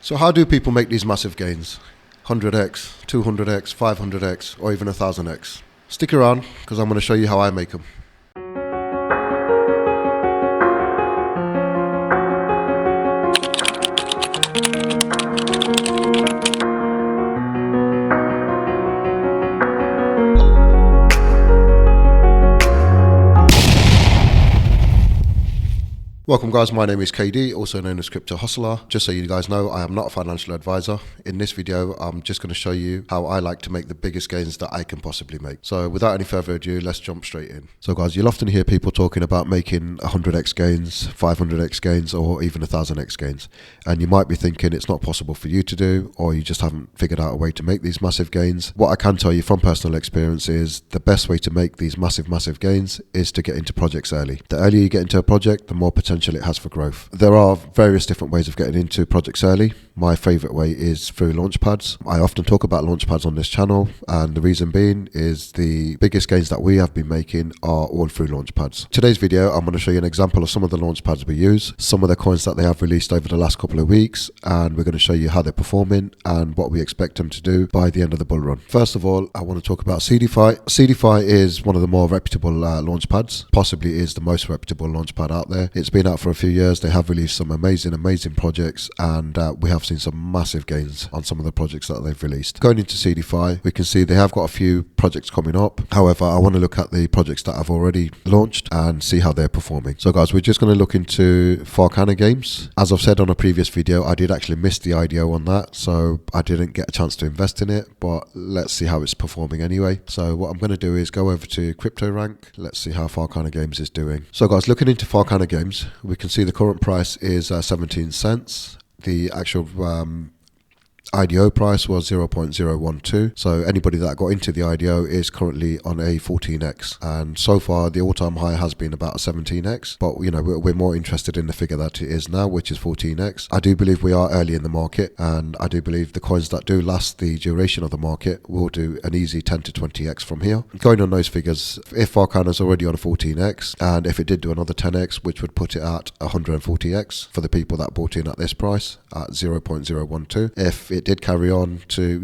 So how do people make these massive gains? 100x, 200x, 500x, or even 1000x? Stick around because I'm going to show you how I make them. Welcome guys, my name is KD, also known as Crypto Hustler. Just so you guys know, I am not a financial advisor. In this video, I'm just going to show you how I like to make the biggest gains that I can possibly make. So without any further ado, let's jump straight in. So guys, you'll often hear people talking about making 100x gains, 500x gains, or even 1000x gains. And you might be thinking it's not possible for you to do, or you just haven't figured out a way to make these massive gains. What I can tell you from personal experience is the best way to make these massive gains is to get into projects early. The earlier you get into a project, the more potential it has for growth. There are various different ways of getting into projects early. My favorite way is through Launchpads. I often talk about Launchpads on this channel, and the reason being is the biggest gains that we have been making are all through Launchpads. Today's video, I'm going to show you an example of some of the Launchpads we use, some of the coins that they have released over the last couple of weeks, and we're going to show you how they're performing and what we expect them to do by the end of the bull run. First of all, I want to talk about Seedify. Seedify is one of the more reputable Launchpads, possibly is the most reputable Launchpad out there. It's been out for a few years. They have released some amazing projects, and we have seen some massive gains on some of the projects that they've released. Going into Seedify, we can see they have got a few projects coming up. However, I want to look at the projects that have already launched and see how they're performing. So guys, we're just going to look into Farcana Games. As I've said on a previous video, I did actually miss the IDO on that, so I didn't get a chance to invest in it, but let's see how it's performing anyway. So what I'm going to do is go over to Crypto Rank. Let's see how Farcana Games is doing. So guys, looking into Farcana Games, we can see the current price is 17 cents. The actual IDO price was 0.012. So anybody that got into the IDO is currently on a 14x, and so far the all-time high has been about a 17x, but you know, we're more interested in the figure that it is now, which is 14x. I do believe we are early in the market, and I do believe the coins that do last the duration of the market will do an easy 10 to 20x from here. Going on those figures, if Farcana is already on a 14x, and if it did do another 10x, which would put it at 140x for the people that bought in at this price at 0.012, if it did carry on to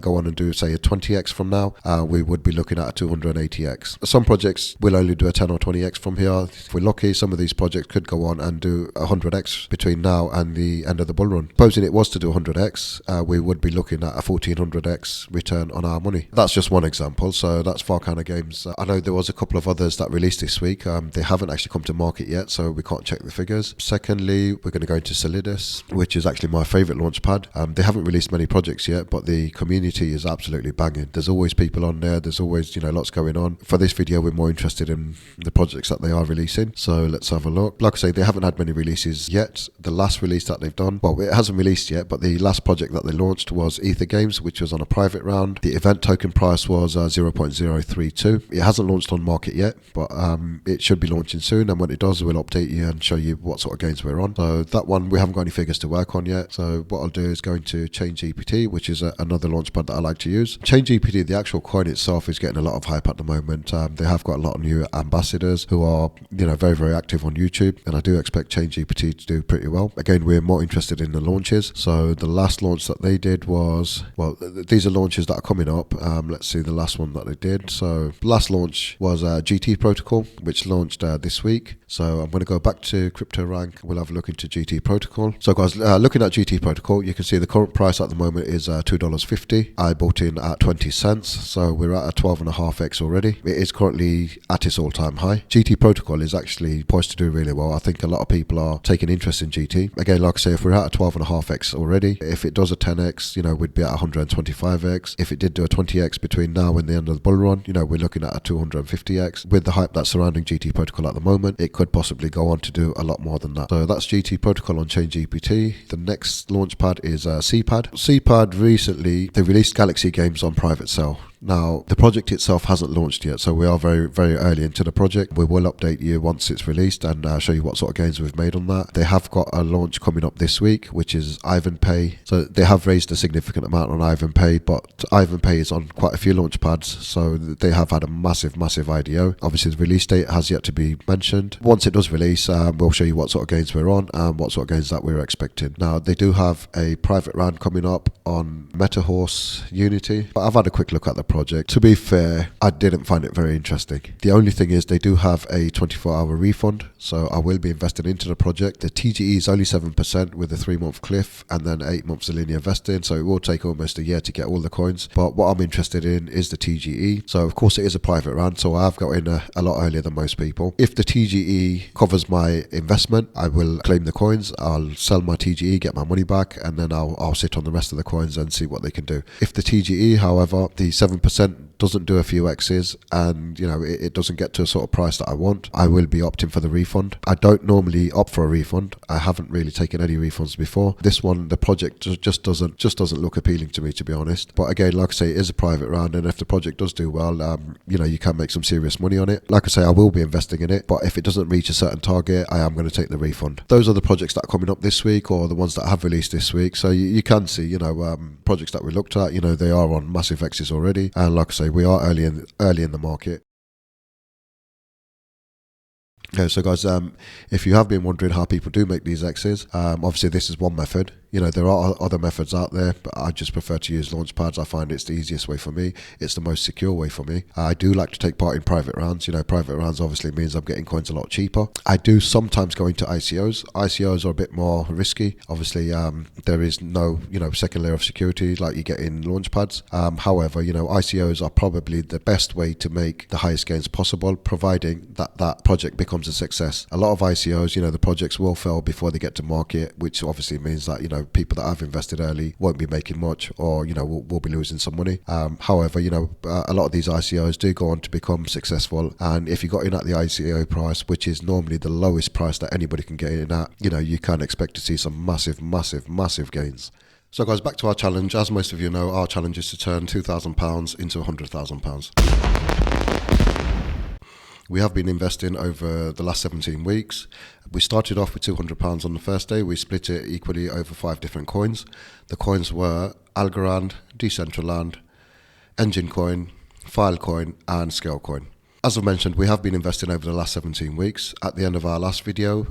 go on and do say a 20x from now, we would be looking at a 280x. Some projects will only do a 10 or 20x from here. If we're lucky, some of these projects could go on and do 100x between now and the end of the bull run. Supposing it was to do 100x, we would be looking at a 1400x return on our money. That's just one example. So that's Farcana Games. I know there was a couple of others that released this week. They haven't actually come to market yet, so we can't check the figures. Secondly, we're going to go into Solidus, which is actually my favorite Launchpad. They haven't released many projects yet, but the community is absolutely banging. There's always people on there. There's always lots going on. For this video, we're more interested in the projects that they are releasing. So let's have a look. Like I say, they haven't had many releases yet. The last release that they've done, well, it hasn't released yet, but the last project that they launched was Ether Games, which was on a private round. The event token price was 0.032. It hasn't launched on market yet, but it should be launching soon, and when it does, we'll update you and show you what sort of gains we're on. So that one, we haven't got any figures to work on yet. So what I'll do is go into GPT, which is another launchpad that I like to use. GPT, the actual coin itself, is getting a lot of hype at the moment. They have got a lot of new ambassadors who are very active on YouTube, and I do expect GPT to do pretty well. Again, we're more interested in the launches. So the last launch that they did was, well, these are launches that are coming up. Let's see the last one that they did. So last launch was GT Protocol, which launched this week. So I'm going to go back to Crypto Rank. We'll have a look into GT Protocol. So guys, looking at GT Protocol, you can see the current price at the moment is $2.50. I bought in at 20 cents, so we're at a 12.5x already. It is currently at its all-time high. GT Protocol is actually poised to do really well. I think a lot of people are taking interest in GT. Again, like I say, if we're at a 12.5x already, if it does a 10x, we'd be at 125x. If it did do a 20x between now and the end of the bull run, we're looking at a 250x. With the hype that's surrounding GT Protocol at the moment, it could possibly go on to do a lot more than that. So that's GT Protocol on ChainGPT. The next launchpad is Seapad. Seapad recently, they released Galaxy games on private sale. Now, the project itself hasn't launched yet, so we are very, very early into the project. We will update you once it's released and show you what sort of gains we've made on that. They have got a launch coming up this week, which is Ivan Pay. So they have raised a significant amount on Ivan Pay, but Ivan Pay is on quite a few Launchpads, so they have had a massive IDO. Obviously, the release date has yet to be mentioned. Once it does release, we'll show you what sort of gains we're on and what sort of gains that we're expecting. Now, they do have a private round coming up on MetaHorse Unity, but I've had a quick look at the project. To be fair, I didn't find it very interesting. The only thing is they do have a 24-hour refund, so I will be investing into the project. The TGE is only 7% with a 3-month cliff and then 8 months of linear vesting, so it will take almost a year to get all the coins. But what I'm interested in is the TGE. So of course it is a private round, so I've got in a lot earlier than most people. If the TGE covers my investment, I will claim the coins, I'll sell my TGE, get my money back, and then I'll sit on the rest of the coins and see what they can do. If the TGE, however, the 7% doesn't do a few X's and it doesn't get to a sort of price that I want, I will be opting for the refund. I don't normally opt for a refund. I haven't really taken any refunds before. This one, the project just doesn't look appealing to me, to be honest. But again, like I say, it is a private round, and if the project does do well, you can make some serious money on it. Like I say, I will be investing in it, but if it doesn't reach a certain target, I am going to take the refund. Those are the projects that are coming up this week, or the ones that have released this week. So you can see, projects that we looked at, they are on massive X's already, and like I say, we are early in the market. Okay, so guys, if you have been wondering how people do make these X's, obviously this is one method. There are other methods out there, but I just prefer to use Launchpads. I find it's the easiest way for me. It's the most secure way for me. I do like to take part in private rounds. Private rounds obviously means I'm getting coins a lot cheaper. I do sometimes go into ICOs. ICOs are a bit more risky. Obviously, there is no, second layer of security like you get in Launchpads. However, ICOs are probably the best way to make the highest gains possible, providing that project becomes a success. A lot of ICOs, the projects will fail before they get to market, which obviously means that, people that have invested early won't be making much, or will be losing some money. However, a lot of these ICOs do go on to become successful, and if you got in at the ICO price, which is normally the lowest price that anybody can get in at, you can expect to see some massive gains. So guys, back to our challenge. As most of you know, our challenge is to turn £2,000 into £100,000. We have been investing over the last 17 weeks. We started off with £200 on the first day. We split it equally over 5 different coins. The coins were Algorand, Decentraland, Engine Coin, Filecoin, and Scalecoin. As I mentioned, we have been investing over the last 17 weeks. At the end of our last video,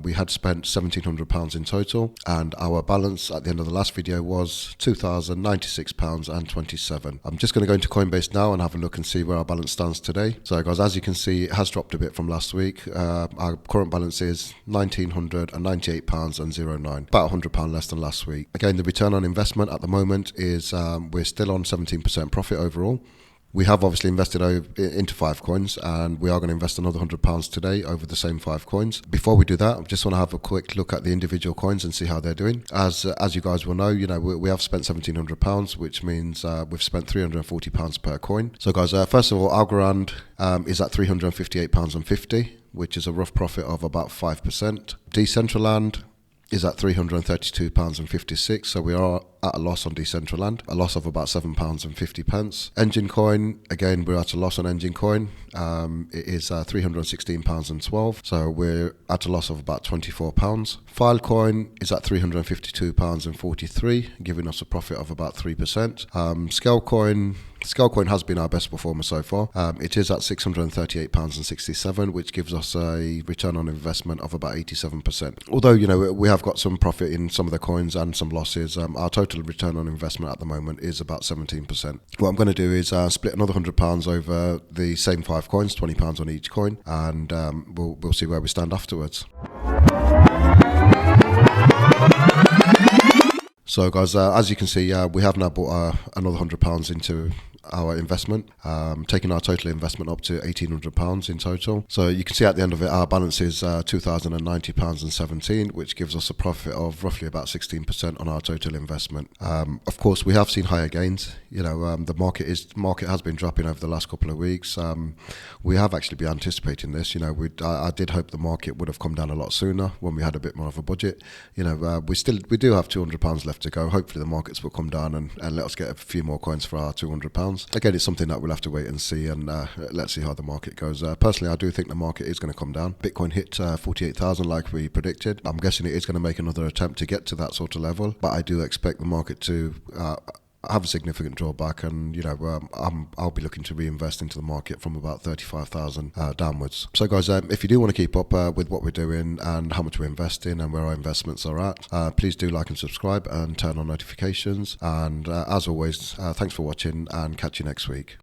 we had spent £1,700 in total, and our balance at the end of the last video was £2,096.27. I'm just going to go into Coinbase now and have a look and see where our balance stands today. So guys, as you can see, it has dropped a bit from last week. Our current balance is £1,998.09, about £100 less than last week. Again, the return on investment at the moment is we're still on 17% profit overall. We have obviously invested into 5 coins, and we are going to invest another £100 today over the same 5 coins. Before we do that, I just want to have a quick look at the individual coins and see how they're doing. As you guys will know, we have spent £1,700, which means we've spent £340 per coin. So guys, first of all, Algorand is at £358.50, which is a rough profit of about 5%. Decentraland is at £332.56, so we are at a loss on Decentraland, a loss of about £7.50. Engine Coin, again, we're at a loss on Engine Coin. It is £316.12, so we're at a loss of about £24. Filecoin is at £352.43, giving us a profit of about 3%. Scalecoin has been our best performer so far. It is at £638.67, which gives us a return on investment of about 87%. Although, we have got some profit in some of the coins and some losses, our total return on investment at the moment is about 17%. What I'm going to do is split another £100 over the same 5 coins, £20 on each coin, and we'll see where we stand afterwards. So guys, as you can see, we have now bought another £100 into our investment, taking our total investment up to £1,800 in total. So you can see at the end of it, our balance is £2,090.17, which gives us a profit of roughly about 16% on our total investment. Of course, we have seen higher gains. The market has been dropping over the last couple of weeks. We have actually been anticipating this. I did hope the market would have come down a lot sooner when we had a bit more of a budget. We do have £200 left to go. Hopefully the markets will come down and let us get a few more coins for our £200. £40,000. Again, it's something that we'll have to wait and see, and let's see how the market goes. Personally, I do think the market is going to come down. Bitcoin hit 48,000 like we predicted. I'm guessing it is going to make another attempt to get to that sort of level, but I do expect the market to have a significant drawback, and I'll be looking to reinvest into the market from about 35,000 downwards. So guys, if you do want to keep up with what we're doing and how much we're investing and where our investments are at, please do like and subscribe and turn on notifications. And as always, thanks for watching, and catch you next week.